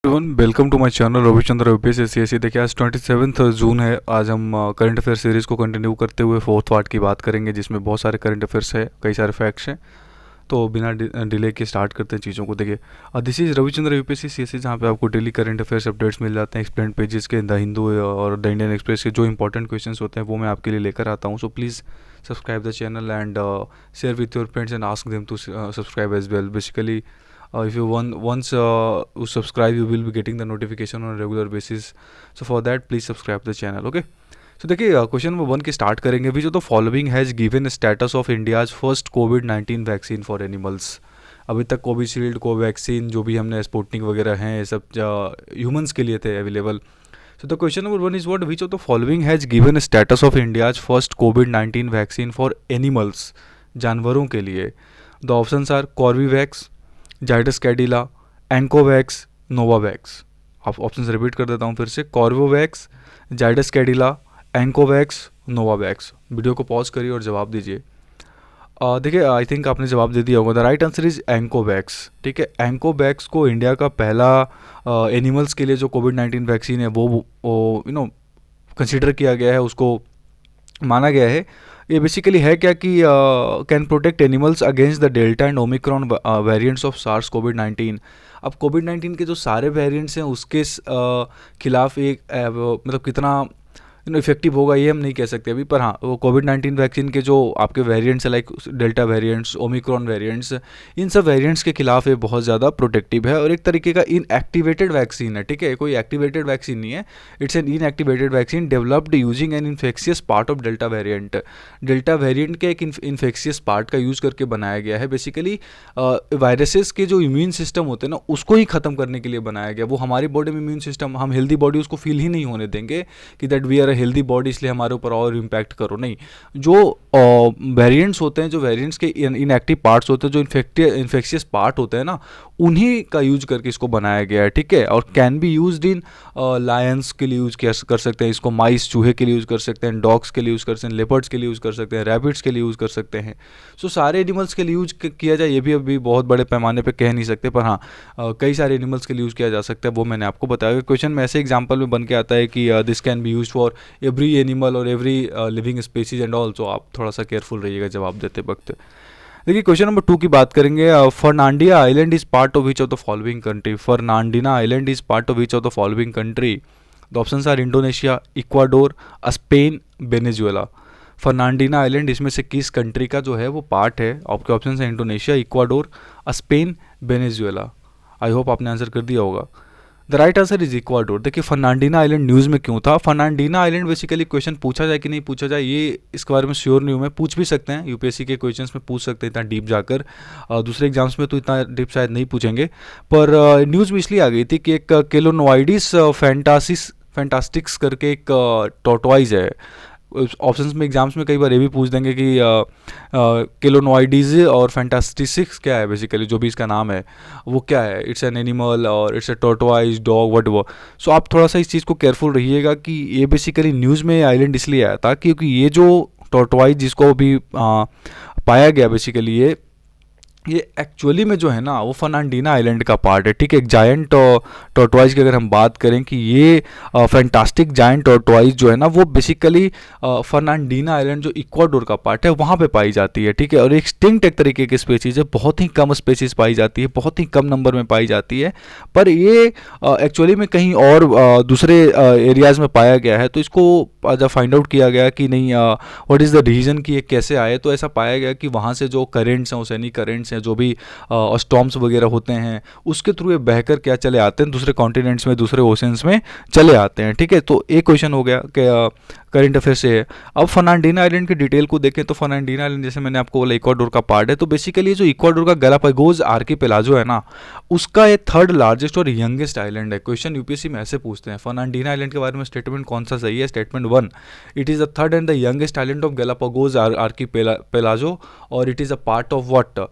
Everyone, welcome to my channel Ravichandra UPSC. देखिए आज 27 जून है। आज हम करंट अफेयर सीरीज़ को कंटिन्यू करते हुए फोर्थ पार्ट की बात करेंगे, जिसमें बहुत सारे करंट अफेयर्स है, कई सारे फैक्ट्स हैं। तो बिना डिले के स्टार्ट करते हैं चीज़ों को। देखिए this is Ravichandra UPSC CSC, जहाँ पे आपको डेली करंट अफेयर्स अपडेट्स मिल जाते हैं एक्सप्लेन पेजेस के, द हिंदू और द इंडियन एक्सप्रेस के जो इंपॉर्टेंट क्वेश्चंस होते हैं वो मैं आपके लिए लेकर आता हूँ। So please subscribe the channel and share with your friends and ask them to subscribe as well. Basically, if you once you subscribe, you will be getting the notification on a regular basis. So for that, please subscribe the channel. Okay. So देखिए question number 1 की start करेंगे। विच of the following has given status of India's first covid vaccine for animals. अभी तक Covishield, Covaxin जो भी हमने Sputnik वगैरह हैं, ये सब ह्यूमंस के लिए थे available. So the question number 1 is what? Which of the following has given status of India's first COVID-19 vaccine for animals? जानवरों के लिए। The options are Corbevax, Zydus Cadila, Ancovax, Novavax. आप ऑप्शन रिपीट कर देता हूँ फिर से। Corbevax, Zydus Cadila, Ancovax, Novavax. Video को पॉज करिए और जवाब दीजिए। देखिए आई थिंक आपने जवाब दे दिया होगा। The right answer is Ancovax. ठीक है, एंकोवैक्स को इंडिया का पहला एनिमल्स के लिए जो कोविड-19 वैक्सीन है वो कंसिडर किया गया है, उसको माना गया है। ये बेसिकली है क्या कि can protect animals against the Delta and Omicron variants of SARS कोविड-19। अब कोविड-19 के जो सारे वेरिएंट्स हैं उसके खिलाफ एक मतलब कितना इफेक्टिव होगा ये हम नहीं कह सकते अभी, पर हाँ वो कोविड-19 वैक्सीन के जो आपके वेरिएंट्स है, like Delta variants, Omicron variants, इन सब वेरिएंट्स के खिलाफ ये बहुत ज़्यादा प्रोटेक्टिव है और एक तरीके का इनएक्टिवेटेड वैक्सीन है। ठीक है, कोई एक्टिवेटेड वैक्सीन नहीं है, it's an inactivated vaccine developed using an infectious part of delta variant. Delta variant के एक इन्फेक्शियस पार्ट का यूज़ करके बनाया गया है। बेसिकली वायरसेस के जो इम्यून सिस्टम होते हैं ना, उसको ही ख़त्म करने के लिए बनाया गया। वो हमारी बॉडी में इम्यून सिस्टम, हम हेल्दी बॉडी उसको फील ही नहीं होने देंगे कि that we are healthy body, इसलिए हमारे ऊपर और इम्पैक्ट करो। नहीं, जो वेरिएंट्स होते हैं, जो वेरिएंट्स के इनएक्टिव पार्ट्स होते हैं, जो इन्फेक्शियस पार्ट होते हैं ना, उन्हीं का यूज करके इसको बनाया गया है। ठीक है, और can be used in Lions के लिए यूज कर सकते हैं इसको, माइस चूहे के लिए यूज़ कर सकते हैं, डॉग्स के लिए यूज़ कर सकते हैं, लेपर्ड्स के लिए यूज़ कर सकते हैं, रैबिट्स के लिए यूज़ कर सकते हैं। सो सारे एनिमल्स के लिए यूज किया जाए ये भी अभी बहुत बड़े पैमाने पे कह नहीं सकते, पर हाँ कई सारे एनिमल्स के लिए यूज़ किया जा सकता है, वो मैंने आपको बताया। क्वेश्चन में ऐसे एग्जाम्पल में बन के आता है कि this can be use for every animal और every living species and all. So आप थोड़ा सा केयरफुल रहिएगा जवाब देते वक्त। देखिए क्वेश्चन नंबर 2 की बात करेंगे। Fernandina island is part of which of the following country. Fernandina island is part of which of the following country. The options are Indonesia, Ecuador, Spain, Venezuela. Fernandina island इसमें से किस country का जो है वो पार्ट है? आपके option है इंडोनेशिया, इक्वाडोर, स्पेन, वेनेजुएला। आई होप आपने आंसर कर दिया होगा। The right answer is Ecuador. देखिए फर्नांडिना आइलैंड न्यूज़ में क्यों था? फर्नांडिना आइलैंड बेसिकली क्वेश्चन पूछा जाए कि नहीं पूछा जाए ये इसके बारे में श्योर नहीं हूँ मैं। पूछ भी सकते हैं, यूपीएससी के क्वेश्चंस में पूछ सकते हैं इतना डीप जाकर। दूसरे एग्जाम्स में तो इतना डीप शायद नहीं पूछेंगे, पर न्यूज़ में इसलिए आ गई थी कि एक केलोनोइडिस फैंटास्टिक्स करके एक टॉर्टोइज है। ऑप्शंस में एग्जाम्स में कई बार ये भी पूछ देंगे कि केलोनोइडीज और फैंटास्टिक्स क्या है, बेसिकली जो भी इसका नाम है वो क्या है। इट्स एन एनिमल और it's a tortoise, dog, what वो। सो आप थोड़ा सा इस चीज़ को केयरफुल रहिएगा कि ये बेसिकली न्यूज़ में आइलैंड इसलिए आया था क्योंकि ये जो टॉर्टोइज जिसको अभी पाया गया, बेसिकली ये एक्चुअली में जो है ना वो फर्नांडिना आइलैंड का पार्ट है। ठीक है, एक जायंट टॉर्टोइज की अगर हम बात करें कि ये फैंटास्टिक जायंट टॉर्टोइज जो है ना वो बेसिकली फर्नांडिना आइलैंड जो इक्वाडोर का पार्ट है वहाँ पे पाई जाती है। ठीक है, और एक्सटिंक्ट एक तरीके की स्पेसीज है, बहुत ही कम स्पेसीज पाई जाती है, बहुत ही कम नंबर में पाई जाती है, पर ये एक्चुअली में कहीं और दूसरे एरियाज़ में पाया गया है। तो इसको जब फाइंड आउट किया गया कि नहीं व्हाट इज़ द रीज़न कि ये कैसे आए, तो ऐसा पाया गया कि वहाँ से जो करेंट्स हैं, ओसेनिक करेंट्स हैं, जो भी स्टॉर्म्स वगैरह होते हैं उसके थ्रू ये बहकर क्या चले आते हैं दूसरे कॉन्टिनेंट्स में, दूसरे ओशंस में चले आते हैं। ठीक है, तो एक क्वेश्चन हो गया कि करंट अफेयर से है। अब फर्नांडिना आइलैंड की डिटेल को देखें तो फर्नांडिना आइलैंड जैसे मैंने आपको बोला इक्वाडोर का पार्ट है, तो बेसिकली जो इक्वाडोर का गैलापागोस आर्कीपेलागो है ना, उसका ये थर्ड लार्जेस्ट और यंगेस्ट आइलैंड है। क्वेश्चन यूपीएससी में ऐसे पूछते हैं फर्नांडिना आइलैंड के बारे में स्टेटमेंट कौन सा सही है? Statement 1, it is the third and the youngest island of Galapagos archipelago और it is a part of what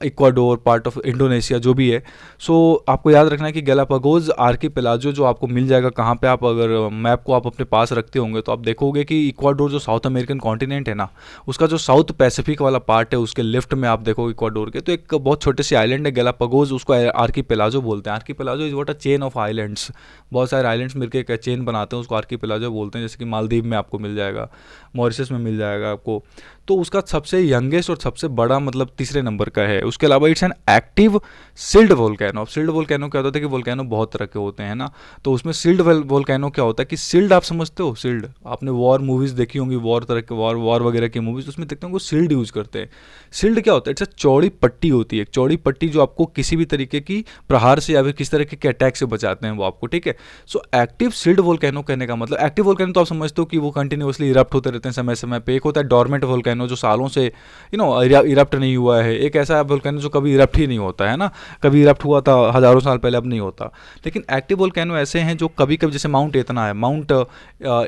Ecuador, part of Indonesia जो भी है। सो आपको याद रखना है कि गालापागोस आर्कीपेलागो जो आपको मिल जाएगा कहाँ पे, आप अगर मैप को आप अपने पास रखते होंगे तो आप देखोगे कि इक्वाडोर जो साउथ अमेरिकन कॉन्टिनेंट है ना, उसका जो साउथ पैसिफिक वाला पार्ट है उसके लेफ्ट में आप देखोगे इक्वाडोर के, तो एक बहुत छोटे से आइलैंड है गालापागोस, उसको आर्कीपेलागो बोलते हैं। Archipelago is what a chain of islands, बहुत सारे आइलैंड्स मिलकर एक चेन बनाते हैं, उसको आर्कीपेलागो बोलते हैं। जैसे कि मालदीव में आपको मिल जाएगा, मॉरिशस में मिल जाएगा आपको, तो उसका सबसे यंगेस्ट और सबसे बड़ा मतलब तीसरे नंबर का है। उसके अलावा it's an active shield volcano. अब सिल्ड वोल्केनो क्या होता है कि वोल्केनो बहुत तरह के होते हैं ना, तो उसमें सिल्ड वोल्केनो क्या होता है कि सिल्ड आप समझते हो, सिल्ड आपने वॉर मूवीज देखी होंगी, वॉर तरह के वॉर वगैरह की मूवीज, उसमें देखते होंगे सिल्ड यूज करते हैं। सिल्ड क्या होता है, इट्स चौड़ी पट्टी होती है, एक चौड़ी पट्टी जो आपको किसी भी तरीके की प्रहार से या फिर किस तरह के अटैक से बचाते हैं वो आपको, ठीक है। सो एक्टिव सिल्ड वोल्केनो कहने का मतलब, एक्टिव वोल्केनो तो आप समझते हो कि वो कंटिन्यूअसली इरप्ट होते रहते हैं समय समय पे। एक होता है डोरमेंट वोल्केनो जो सालों से इरप्ट नहीं हुआ है, एक ऐसा वोल्केनो जो कभी इरप्ट ही नहीं होता है ना, कभी इरप्ट हुआ था हज़ारों साल पहले, अब नहीं होता। लेकिन एक्टिव वोल्केनो ऐसे हैं जो कभी कभी, जैसे माउंट एतना है,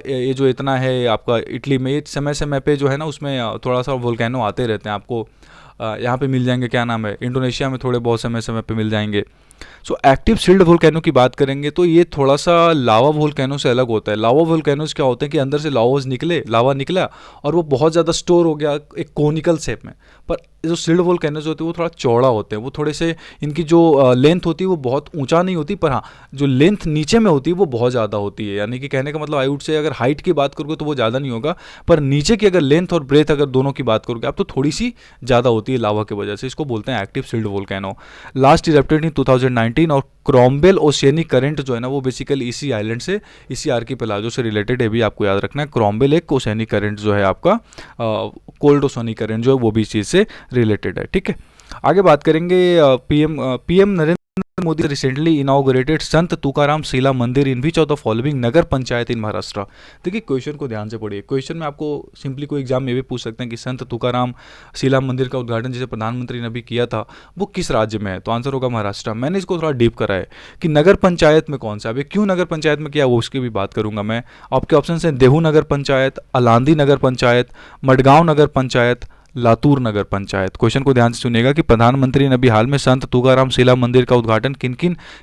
ये जो इतना है आपका इटली में, ये समय समय पे जो है ना उसमें थोड़ा सा वोल्केनो आते रहते हैं। आपको यहाँ पे मिल जाएंगे, क्या नाम है, इंडोनेशिया में थोड़े बहुत समय समय पे मिल जाएंगे। सो एक्टिव सिल्ड वोल्केनो की बात करेंगे तो ये थोड़ा सा लावा वोल्केनो से अलग होता है। लावा वोल्केनोज क्या होते हैं कि अंदर से लावा निकला और वो बहुत ज़्यादा स्टोर हो गया एक कोनिकल शेप में। पर जो सिल्ड वोल्केनोज होते हैं वो थोड़ा चौड़ा होते हैं, वो थोड़े से, इनकी जो लेंथ होती है वो बहुत ऊंचा नहीं होती, पर हाँ जो लेंथ नीचे में होती है वो बहुत ज़्यादा होती है। यानी कि कहने का मतलब आई वुड से, अगर हाइट की बात करोगे तो वो ज़्यादा नहीं होगा, पर नीचे की अगर लेंथ और ब्रेथ अगर दोनों की बात करोगे आप तो थोड़ी सी ज़्यादा होती है लावा की वजह से। इसको बोलते हैं active shield volcano. Last erupted in 2019, और क्रॉम्बेल ओशियनिक करंट जो है ना वो बेसिकली इसी आइलैंड से, इसी आर्कीपेलागो से रिलेटेड है, भी आपको याद रखना है। क्रॉम्बेल एक ओशियनिक करंट जो है आपका, कोल्ड ओशियनिक करंट जो है वो भी इस चीज़ से रिलेटेड है, ठीक है। आगे बात करेंगे PM Narendra Modi recently inaugurated संत तुकाराम शिला मंदिर इन विच ऑफ द फॉलोइंग नगर पंचायत इन महाराष्ट्र। देखिए क्वेश्चन को ध्यान से पढ़िए। क्वेश्चन में आपको सिंपली कोई एग्जाम में भी पूछ सकते हैं कि संत तुकाराम शिला मंदिर का उद्घाटन जिसे प्रधानमंत्री ने अभी किया था वो किस राज्य में है, तो आंसर होगा महाराष्ट्र। मैंने इसको थोड़ा डीप करा है कि नगर पंचायत में कौन सा, अभी क्यों नगर पंचायत में किया वो उसकी भी बात करूंगा मैं। आपके ऑप्शन है देहू नगर पंचायत, अलांदी नगर पंचायत, मडगांव नगर पंचायत, लातूर नगर पंचायत। क्वेश्चन को ध्यान से सुनिएगा कि प्रधानमंत्री ने अभी हाल में संत तुकाराम शिला मंदिर का उद्घाटन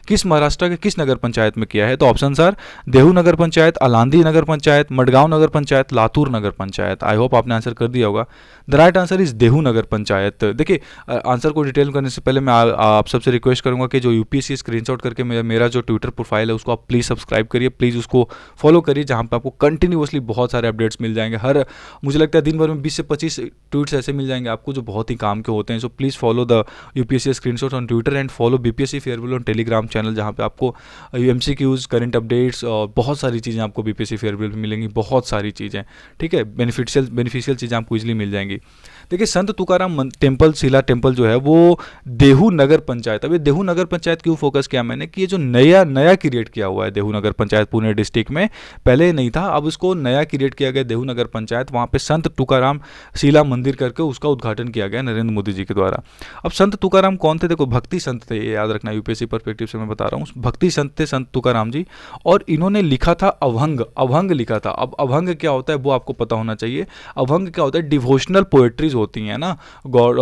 किस महाराष्ट्र के किस नगर पंचायत में किया है, तो option are Dehu Nagar Panchayat, Alandi Nagar Panchayat, Madgaon Nagar Panchayat, Latur Nagar Panchayat. I hope आपने आंसर कर दिया होगा। The right answer is Dehu Nagar Panchayat. देखिए आंसर को डिटेल करने से पहले मैं आप सबसे रिक्वेस्ट करूंगा कि जो यूपीएससी स्क्रीनशॉट करके मेरा जो ट्विटर प्रोफाइल है उसको आप प्लीज़ सब्सक्राइब करिए, प्लीज़ उसको फॉलो करिए, जहाँ पे आपको कंटिन्यूअसली बहुत सारे अपडेट्स मिल जाएंगे। हर मुझे लगता है दिन भर में 20 से 25 ट्वीट्स ऐसे मिल जाएंगे आपको जो बहुत ही काम के होते हैं। So please follow the UPSC screenshot on Twitter and follow BPSC farewell on Telegram channel, जहाँ पे आपको एमसीक्यूज, करंट अपडेट्स और बहुत सारी चीज़ें आपको बीपीएससी फेयरवेल में मिलेंगी, बहुत सारी चीज़ें, ठीक है। बेनिफिशियल चीज़ें आपको इजीली मिल जाएंगी। देखिए संत तुकाराम टेम्पल, शिला टेम्पल जो है वो देहू नगर पंचायत। अब ये देहू नगर पंचायत क्यों फोकस किया मैंने कि ये जो नया क्रिएट किया हुआ है देहू नगर पंचायत पुणे डिस्ट्रिक्ट में, पहले नहीं था, अब इसको नया क्रिएट किया गया देहू नगर पंचायत। वहाँ पे संत तुकाराम शिला मंदिर करके उसका उद्घाटन किया गया नरेंद्र मोदी जी के द्वारा। अब संत तुकाराम कौन थे, देखो भक्ति संत थे, ये याद रखना, यूपीएससी परस्पेक्टिव से मैं बता रहा हूँ। भक्ति संत थे संत तुकाराम जी, और इन्होंने लिखा था अभंग लिखा था। अब अभंग क्या होता है वो आपको पता होना चाहिए। अभंग क्या होता है, डिवोशनल पोएट्रीज होती हैं ना, गॉड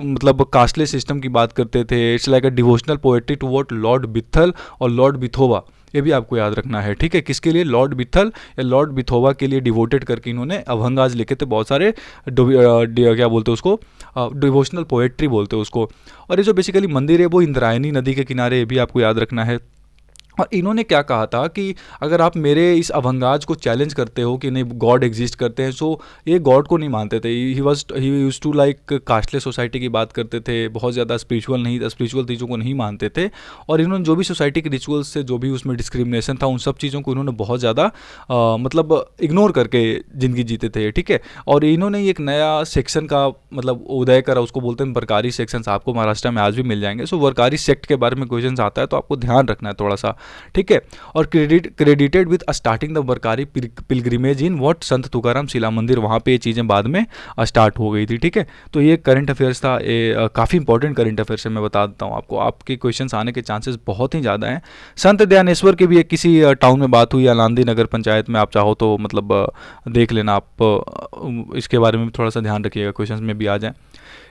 मतलब कास्टले सिस्टम की बात करते थे। It's like a devotional poetry toward lord Vitthal और लॉर्ड बिथोबा, ये भी आपको याद रखना है, ठीक है। किसके लिए, लॉर्ड बिथल या लॉर्ड बिथोबा के लिए डिवोटेड करके इन्होंने अभंगाज लिखे थे, बहुत सारे क्या बोलते हैं उसको, डिवोशनल पोएट्री बोलते हैं उसको। और ये जो बेसिकली मंदिर है वो इंद्रायणी नदी के किनारे, ये भी आपको याद रखना है। और इन्होंने क्या कहा था कि अगर आप मेरे इस अभंगाज को चैलेंज करते हो कि नहीं गॉड एग्जिस्ट करते हैं, सो ये गॉड को नहीं मानते थे। He used to like casteless society की बात करते थे, बहुत ज़्यादा स्पिरिचुअल चीज़ों को नहीं मानते थे। और इन्होंने जो भी सोसाइटी के रिचुअल्स से जो भी उसमें डिस्क्रिमिनेशन था उन सब चीज़ों को इन्होंने बहुत ज़्यादा मतलब इग्नोर करके ज़िंदगी जीते थे, ठीक है। और इन्होंने एक नया सेक्शन का मतलब उदय करा, उसको बोलते हैं वरकारी सेक्शंस, आपको महाराष्ट्र में आज भी मिल जाएंगे। सो वरकारी सेक्ट के बारे में क्वेश्चन आता है तो आपको ध्यान रखना है थोड़ा सा, ठीक है। और credited with starting the Warkari pilgrimage in what Sant Tukaram शिला मंदिर, वहाँ पे ये चीज़ें बाद में स्टार्ट हो गई थी, ठीक है। तो ये करंट अफेयर्स था, ये काफ़ी इंपॉर्टेंट करंट अफेयर्स है, मैं बता देता हूँ आपको, आपके क्वेश्चंस आने के चांसेस बहुत ही ज़्यादा हैं। संत दयानेश्वर के भी एक किसी टाउन में बात हुई, अलांदी नगर पंचायत में, आप चाहो तो मतलब देख लेना आप, इसके बारे में भी थोड़ा सा ध्यान रखिएगा, क्वेश्चंस में भी आ जाए।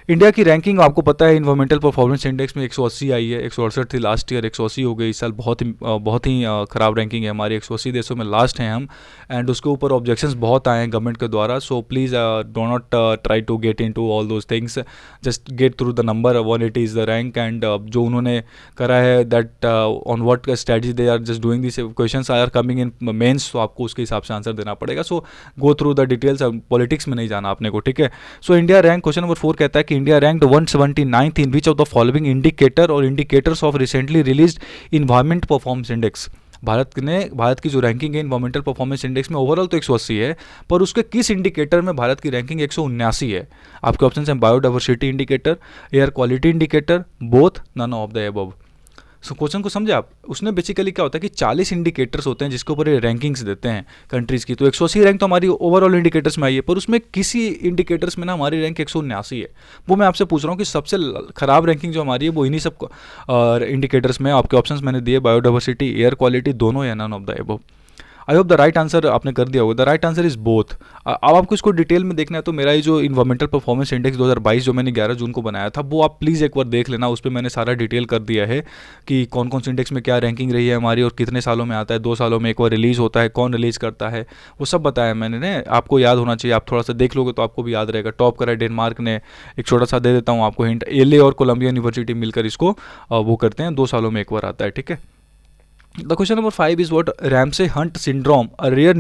इंडिया की रैंकिंग आपको पता है इन्वायरमेंटल परफॉर्मेंस इंडेक्स में 180 आई है, 168 थी लास्ट ईयर, 180 हो गई इस साल। बहुत ही ख़राब रैंकिंग है हमारी, 180 देशों में लास्ट हैं हम। एंड उसके ऊपर ऑब्जेक्शंस बहुत आए हैं गवर्नमेंट के द्वारा। So please do not try to get in to all those things, just get through the number 180 is the rank. And जो उन्होंने करा है that on what strategy they are just doing this, questions are coming in mains, तो आपको उसके हिसाब से आंसर देना पड़ेगा। So go through the details, politics में नहीं जाना आपने को, ठीक है। So India rank, question number 4 कहता है कि India ranked 179th in which of the following indicator और indicators of recently released environment performance index. Bharat की जो रैंकिंग है इन्वायरमेंटल परफॉर्मेंस इंडेक्स में ओवरऑल तो 180 है, पर उसके किस इंडिकेटर में भारत की रैंकिंग 179 है? आपके ऑप्शन हैं biodiversity indicator, air quality indicator, both, none of the above. So question को समझे आप? उसने बेसिकली क्या होता है कि 40 इंडिकेटर्स होते हैं जिसके ऊपर ये रैंकिंग्स देते हैं कंट्रीज़ की। तो 180 रैंक तो हमारी ओवरऑल इंडिकेटर्स में आई है, पर उसमें किसी इंडिकेटर्स में ना हमारी रैंक 179 है। वो मैं आपसे पूछ रहा हूँ कि सबसे खराब रैंकिंग जो हमारी है वो इन्हीं सब इंडिकेटर्स में। आपके ऑप्शंस मैंने दिए बायोडाइवर्सिटी, एयर क्वालिटी, दोनों या none of the above. I hope the right answer आपने कर दिया होगा। The right answer is both. अब आपको इसको डिटेल में देखना है तो मेरा ये जो इन्वायरमेंटल परफॉर्मेंस इंडेक्स 2022 जो मैंने 11 जून को बनाया था, वो आप प्लीज़ एक बार देख लेना। उस पर मैंने सारा डिटेल कर दिया है कि कौन कौन से इंडेक्स में क्या रैंकिंग रही है हमारी और कितने सालों में आता है, 2 सालों में एक बार रिलीज़ होता है, कौन रिलीज़ करता है, वो सब बताया मैंने ने। आपको याद होना चाहिए, आप थोड़ा सा देख लोगे तो आपको भी याद रहेगा। टॉप करा है डेनमार्क ने। एक छोटा सा दे देता हूँ आपको हिंट, एलए और कोलंबिया यूनिवर्सिटी मिलकर इसको वो करते हैं, 2 सालों में एक बार आता है, ठीक है। The question number 5 is what Ramsay-Hunt syndrome, a rare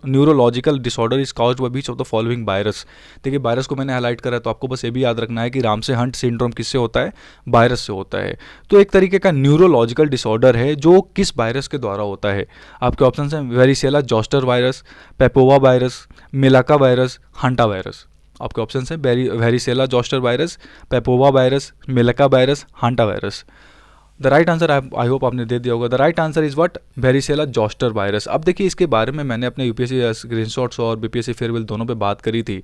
neurological disorder, is caused by which of the following virus? देखिए वायरस को मैंने हाईलाइट करा है तो आपको बस ये भी याद रखना है कि रामसे-हंट सिंड्रोम किससे होता है? वायरस से होता है। तो एक तरीके का न्यूरोलॉजिकल डिसऑर्डर है जो किस वायरस के द्वारा होता है? आपके ऑप्शन हैं varicella zoster virus, papova virus, Melaka virus, hanta virus. आपके ऑप्शन हैं varicella zoster virus, papova virus, Melaka virus, hanta virus. The right answer I hope आपने दे दिया होगा। The right answer is what? Varicella zoster virus. अब देखिए इसके बारे में मैंने अपने यूपीएससी स्क्रीनशॉट्स और बीपीएससी फेयरवेल दोनों पे बात करी थी।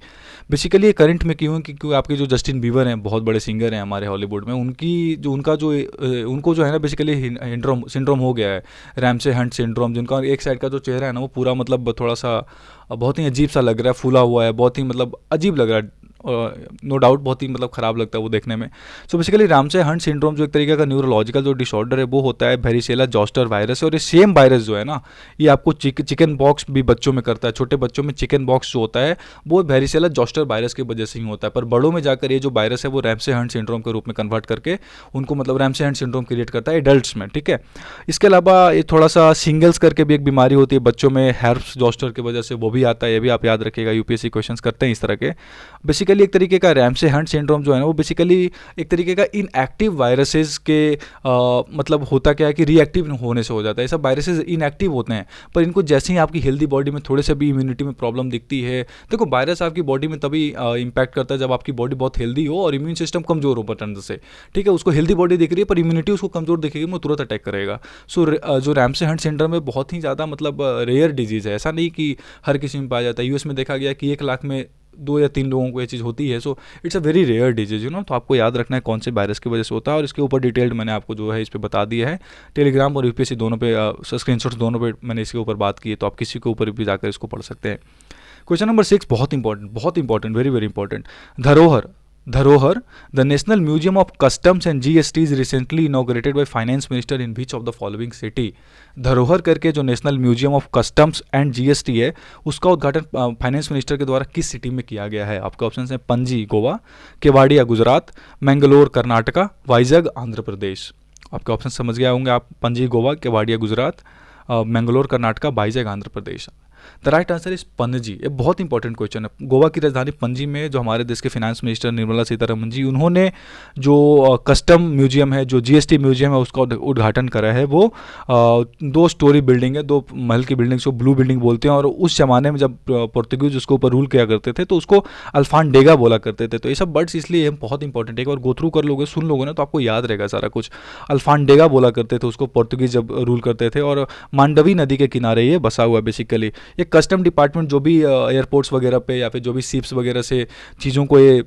बेसिकली ये करंट में क्यों है क्योंकि आपके जो जस्टिन बीबर हैं, बहुत बड़े सिंगर हैं हमारे हॉलीवुड में, उनको जो है ना बेसिकली सिंड्रोम हो गया है, रैमसे हंट सिंड्रोम। जिनका एक साइड का जो चेहरा है ना वो पूरा मतलब थोड़ा सा बहुत ही अजीब सा लग रहा है, फूला हुआ है, बहुत ही मतलब अजीब लग रहा है, नो डाउट बहुत ही मतलब ख़राब लगता है वो देखने में। So basically Ramsay Hunt syndrome जो एक तरीके का न्यूरोलॉजिकल जो डिसऑर्डर है वो होता है वेरिसेला जोस्टर वायरस है। और ये सेम वायरस जो है ना ये आपको चिकन बॉक्स भी बच्चों में करता है। छोटे बच्चों में चिकन बॉक्स जो होता है वो वेरिसेला जोस्टर वायरस की वजह से ही होता है, पर बड़ों में जाकर ये जो वायरस है वो रामसे हंट सिंड्रोम के रूप में कन्वर्ट करके उनको मतलब रामसे हंट सिंड्रोम क्रिएट करता है एडल्ट्स में, ठीक है। इसके अलावा ये थोड़ा सा सिंगल्स करके भी एक बीमारी होती है बच्चों में, हेर्प्स जोस्टर की वजह से, वो भी आता है। ये भी आप याद रखिएगा, यूपीएससी क्वेश्चन करते हैं इस तरह के। बेसिकली एक तरीके का रामसे हंट सिंड्रोम जो है ना वो बेसिकली एक तरीके का इनएक्टिव वायरसेस के मतलब होता क्या है कि रिएक्टिव होने से हो जाता है। ये सब वायरसेस इनएक्टिव होते हैं, पर इनको जैसे ही आपकी हेल्दी बॉडी में थोड़े से भी इम्यूनिटी में प्रॉब्लम दिखती है, देखो वायरस आपकी बॉडी में तभी इंपैक्ट करता है जब आपकी बॉडी बहुत हेल्दी हो और इम्यून सिस्टम कमजोर हो अंदर से, ठीक है। उसको हेल्दी बॉडी दिख रही है पर इम्यूनिटी उसको कमजोर दिखेगी, वो तुरंत अटैक करेगा। सो जो रामसे हंट सिंड्रोम है बहुत ही ज़्यादा मतलब रेयर डिजीज़ है, ऐसा नहीं कि हर किसी में पाया जाता है। यूएस में देखा गया कि 1 लाख में 2 या 3 लोगों को ये चीज़ होती है। So it's a very rare disease तो आपको याद रखना है कौन से वायरस की वजह से होता है। और इसके ऊपर डिटेल्ड मैंने आपको जो है इस पर बता दिया है, टेलीग्राम और यूपीएससी दोनों पे स्क्रीनशॉट्स दोनों पे मैंने इसके ऊपर बात की है, तो आप किसी के ऊपर भी जाकर इसको पढ़ सकते हैं। क्वेश्चन नंबर 6 बहुत इंपॉर्टेंट, वेरी वेरी इंपॉर्टेंट। धरोहर, the national museum of customs and GST is recently inaugurated by finance minister in which of the following city? धरोहर करके जो national museum of customs and GST है उसका उद्घाटन finance minister के द्वारा किस सिटी में किया गया है? आपके ऑप्शन हैं पणजी गोवा, केवाड़िया गुजरात, मैंगलोर कर्नाटका, वाइजग आंध्र प्रदेश। आपके ऑप्शन समझ गए होंगे आप, Panaji Goa, Kevadia Gujarat, Mangalore Karnataka, Vizag Andhra Pradesh. The right answer is Panaji. ये बहुत इंपॉर्टेंट क्वेश्चन है। गोवा की राजधानी पणजी में जो हमारे देश के फाइनेंस मिनिस्टर निर्मला सीतारमण जी, उन्होंने जो कस्टम म्यूजियम है, जो जीएसटी म्यूजियम है, उसका उद्घाटन करा है। वो 2 स्टोरी बिल्डिंग है, 2 महल की बिल्डिंग को ब्लू बिल्डिंग बोलते हैं। और उस जमाने में जब पोर्तुगीज उसके ऊपर रूल किया करते थे तो उसको अल्फांडेगा बोला करते थे। तो ये सब वर्ड्स इसलिए बहुत इंपॉर्टेंट है, एक बार गो थ्रू कर लोगे, सुन लोगे ना तो आपको याद रहेगा सारा कुछ। अल्फांडेगा बोला करते थे उसको पोर्तुगीज जब रूल करते थे, और मांडवी नदी के किनारे ये बसा हुआ है बेसिकली। ये कस्टम डिपार्टमेंट जो भी एयरपोर्ट्स वगैरह पे या फिर जो भी शिप्स वगैरह से चीज़ों को ये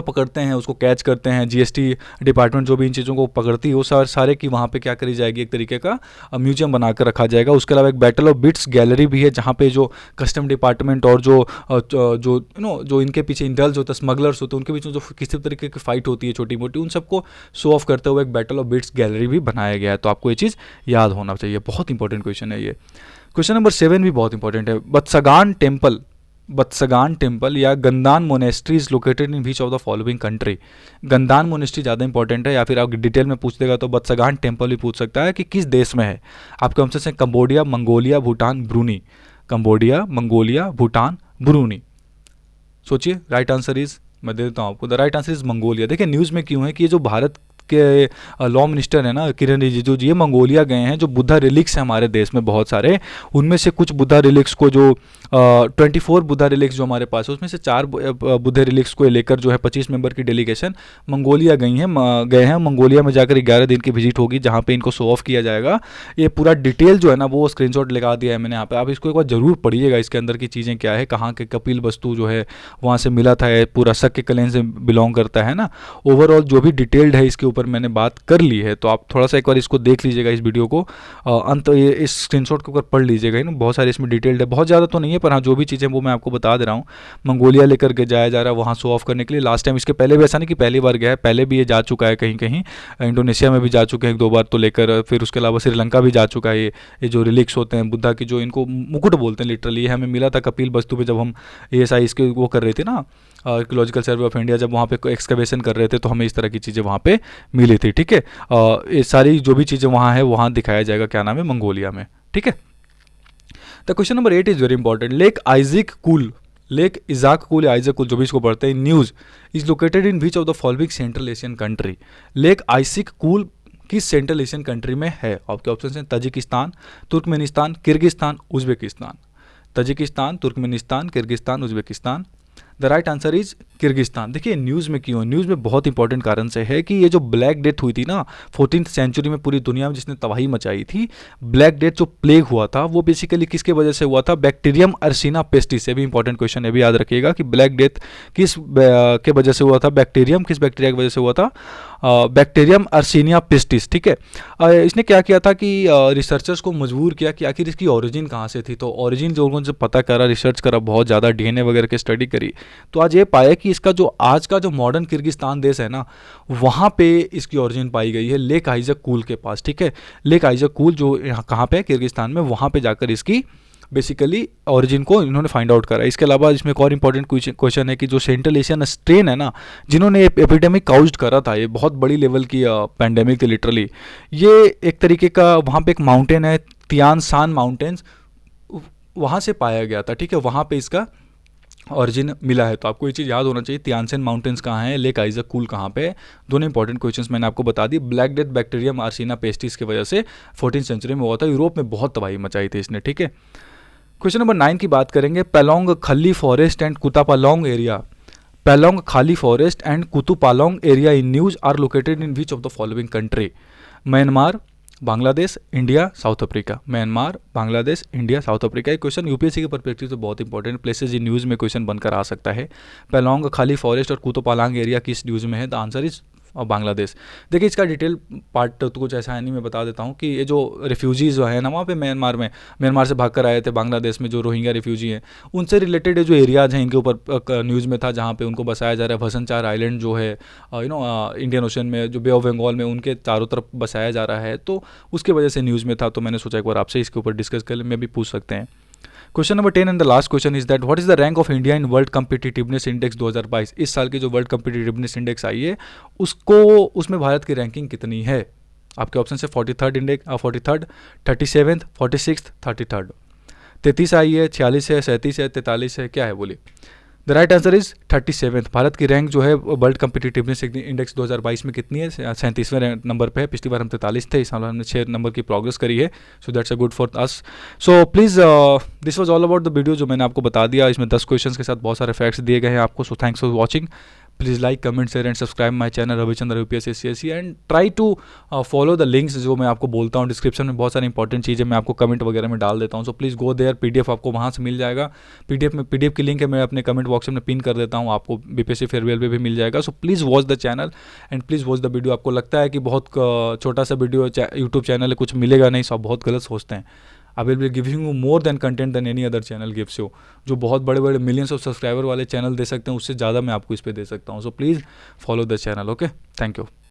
पकड़ते हैं, उसको कैच करते हैं, जीएसटी डिपार्टमेंट जो भी इन चीज़ों को पकड़ती है वो सारे की वहाँ पे क्या करी जाएगी, एक तरीके का म्यूजियम बना कर रखा जाएगा। उसके अलावा एक बैटल ऑफ बिट्स गैलरी भी है, जहाँ पे जो कस्टम डिपार्टमेंट और जो इनके पीछे इंडल्ज होता है, स्मगलर्स होते हैं, उनके बीच में जो किसी तरीके की फाइट होती है छोटी मोटी, उन सबको शो ऑफ करते हुए एक बैटल ऑफ बिट्स गैलरी भी बनाया गया है। तो आपको ये चीज़ याद होना चाहिए, बहुत इंपॉर्टेंट क्वेश्चन है ये। क्वेश्चन नंबर 7 भी बहुत इंपॉर्टेंट है। बत्सगान टेम्पल या Gandan monastery is located in which of the following country. Gandan monastery ज़्यादा इंपॉर्टेंट है, या फिर आप डिटेल में पूछ देगा तो बत्सगान टेम्पल भी पूछ सकता है कि किस देश में है। आपके ऑप्शन है Cambodia, Mongolia, Bhutan, Bruny. Cambodia, Mongolia, Bhutan, Bruny. सोचिए, राइट आंसर इज, मैं दे देता हूँ आपको, the right answer is Mongolia. देखिए न्यूज़ में क्यों है कि ये जो भारत के लॉ मिनिस्टर है ना किरण रिजिजू जी, ये मंगोलिया गए हैं। जो बुद्धा रिलिक्स है हमारे देश में बहुत सारे, उनमें से कुछ बुद्धा रिलिक्स को जो 24 बुद्धा रिलिक्स जो हमारे पास है, उसमें से 4 बुद्धा रिलिक्स को लेकर जो है 25 मेंबर की डेलीगेशन मंगोलिया गए हैं। मंगोलिया में जाकर 11 दिन की विजिट होगी, जहाँ पे इनको शो ऑफ किया जाएगा। ये पूरा डिटेल जो है ना वो स्क्रीनशॉट लगा दिया है मैंने यहाँ पे, आप इसको एक बार जरूर पढ़िएगा, इसके अंदर की चीज़ें क्या है, कहाँ के कपिल वस्तु जो है वहाँ से मिला था, पूरा शक के क्लैन से बिलोंग करता है ना। ओवरऑल जो भी डिटेल्ड है इसके ऊपर मैंने बात कर ली है, तो आप थोड़ा सा एक बार इसको देख लीजिएगा, इस वीडियो को अंत ये इस स्क्रीनशॉट के ऊपर पढ़ लीजिएगा ना, बहुत सारे इसमें डिटेल्ड है, बहुत ज़्यादा तो नहीं है, पर हाँ जो भी चीज़ें वो मैं आपको बता दे रहा हूँ। मंगोलिया लेकर के जाया जा रहा है वहाँ शो ऑफ करने के लिए। लास्ट टाइम, इसके पहले भी ऐसा नहीं कि पहली बार गया है, पहले भी ये जा चुका है कहीं कहीं, इंडोनेशिया में भी जा चुके हैं 1-2 बार तो लेकर, फिर उसके अलावा श्रीलंका भी जा चुका है। ये जो रिलिक्स होते हैं बुद्धा की, जो इनको मुकुट बोलते हैं लिटरली, हमें मिला था कपिल वस्तु पे, जब हम ASI इसके वो कर रहे थे ना, आर्कियोलॉजिकल सर्वे ऑफ इंडिया, जब वहाँ पे एक्सकवेशन कर रहे थे तो हमें इस तरह की चीज़ें वहाँ पे मिली थी। ठीक है, ये सारी जो भी चीज़ें वहाँ है वहाँ दिखाया जाएगा, क्या नाम है, मंगोलिया में। ठीक है, the question number 8 is very important. Lake Issyk Kul या आइजक कूल, जो भी इसको पढ़ते हैं, news is located in which of the following Central Asian country. Lake Issyk Kul किस सेंट्रल एशियन कंट्री में है? आपके ऑप्शन हैं Tajikistan, Turkmenistan, Kyrgyzstan, Uzbekistan. Tajikistan, Turkmenistan, Kyrgyzstan, Uzbekistan. The right answer is Kyrgyzstan. देखिए news में क्यों, news में बहुत इंपॉर्टेंट कारण से है कि ये जो ब्लैक डेथ हुई थी ना 14th सेंचुरी में पूरी दुनिया में, जिसने तबाही मचाई थी, ब्लैक डेथ जो प्लेग हुआ था वो बेसिकली किसके वजह से हुआ था? Bacterium Yersinia pestis. ये भी इंपॉर्टेंट क्वेश्चन है, भी याद रखिएगा कि ब्लैक डेथ किस के वजह से हुआ था, किस बैक्टीरिया की वजह से हुआ था? Bacterium Yersinia pestis. ठीक है, इसने क्या किया था कि रिसर्चर्स को मजबूर किया कि आखिर इसकी ओरिजिन कहाँ से थी। तो ओरिजिन जो उन्होंने पता करा, रिसर्च करा, बहुत ज़्यादा DNA वगैरह की स्टडी करी, तो आज ये पाया कि इसका जो आज का जो मॉडर्न किर्गिस्तान देश है ना, वहाँ पे इसकी ओरिजिन पाई गई है, लेक आइजक कूल के पास। ठीक है, लेक आइजक कूल जो यहाँ कहाँ पे है, किर्गिस्तान में, वहाँ पे जाकर इसकी बेसिकली ओरिजिन को इन्होंने फाइंड आउट करा। इसके अलावा इसमें एक और इंपॉर्टेंट क्वेश्चन है कि जो सेंट्रल एशियन स्ट्रेन है ना, जिन्होंने एपिडेमिक काउज्ड करा था, ये बहुत बड़ी लेवल की पैंडेमिक थी लिटरली, ये एक तरीके का वहाँ पे एक माउंटेन है, तियान सान माउंटेन्स, वहाँ से पाया गया था। ठीक है, वहाँ पे इसका ओरिजिन मिला है। तो आपको ये चीज़ याद होना चाहिए, तियानसेन माउंटेन्स कहाँ है, लेक आइजक कूल कहाँ पे है। दोनों इंपॉर्टेंट क्वेश्चंस मैंने आपको बता दी। ब्लैक डेथ बैक्टीरियम आर्सिना पेस्टिस की वजह से 14th सेंचुरी में हुआ था, यूरोप में बहुत तबाही मचाई थी इसने। ठीक है, क्वेश्चन नंबर 9 की बात करेंगे। Palong Khali forest and Kutupalong area, Palong Khali forest and Kutupalong area in news are located in which of the following country? Myanmar, Bangladesh, India, South Africa. Myanmar, Bangladesh, India, South Africa. ये क्वेश्चन यूपीएससी के परस्पेक्टिव से बहुत इंपॉर्टेंट प्लेसेस इन न्यूज़ में question बनकर आ सकता है। पैलोंग Khali forest और कुतुपालोंग एरिया किस न्यूज़ में है? The answer is Bangladesh. देखिए इसका डिटेल पार्ट तो कुछ ऐसा है नहीं, मैं बता देता हूँ कि ये जो रिफ्यूजीज़ जो है ना वहाँ पे म्यांमार से भागकर आए थे बांग्लादेश में, जो रोहिंग्या रिफ्यूजी हैं, उनसे रिलेटेड जो एरियाज़ हैं इनके ऊपर न्यूज़ में था, जहाँ पे उनको बसाया जा रहा है। भसनचार आइलैंड जो है इंडियन ओशन में, जो बे ऑफ बंगाल में, उनके चारों तरफ बसाया जा रहा है, तो उसकी वजह से न्यूज़ में था। तो मैंने सोचा एक बार आपसे इसके ऊपर डिस्कस कर ले, मैं भी पूछ सकते हैं। Question number 10 and the last question is that what is the rank of India in world competitiveness index 2022? इस साल की जो वर्ल्ड कम्पिटिटिवनेस इंडेक्स आई है उसमें भारत की रैंकिंग कितनी है? आपके ऑप्शन से 43rd index, 43rd, 37th, 46th, 33rd। 33 आई है, 46 है, 37 है, 43 है, क्या है बोलिए? The right answer is 37th। Bharat की रैंक जो है वर्ल्ड कम्पिटिटिवनेस इंडेक्स 2022 में कितनी है? 37वें नंबर पे है। पिछली बार हम 43 थे, इस साल हमने 6 नंबर की प्रोग्रेस करी है। So that's a good for us. So please this was all about the video जो मैंने आपको बता दिया। इसमें 10 क्वेश्चंस के साथ बहुत सारे फैक्ट्स दिए गए हैं आपको। So thanks for watching. Please like comment share and subscribe my channel Ravichandra UPSC CSC and try to follow the links जो मैं आपको बोलता हूँ। डिस्क्रिप्शन में बहुत सारी इंपॉर्टेंट चीज़ें मैं आपको कमेंट वगैरह में डाल देता हूँ, so please go there. PDF आपको वहाँ से मिल जाएगा। पीडीएफ की लिंक है मैं अपने कमेंट बॉक्स में पिन कर देता हूँ, आपको बीपीएससी फेयरवेल पे भी मिल जाएगा। So please watch the channel and please watch the video. आपको लगता है कि बहुत छोटा सा वीडियो यूट्यूब चैनल है, कुछ मिलेगा नहीं, सो आप बहुत गलत सोचते हैं। I will be giving you more than content than any other channel gives you. जो बहुत बड़े बड़े मिलियंस ऑफ सब्सक्राइबर वाले चैनल दे सकते हैं, उससे ज़्यादा मैं आपको इस पर दे सकता हूँ। So please follow the channel. Okay, thank you.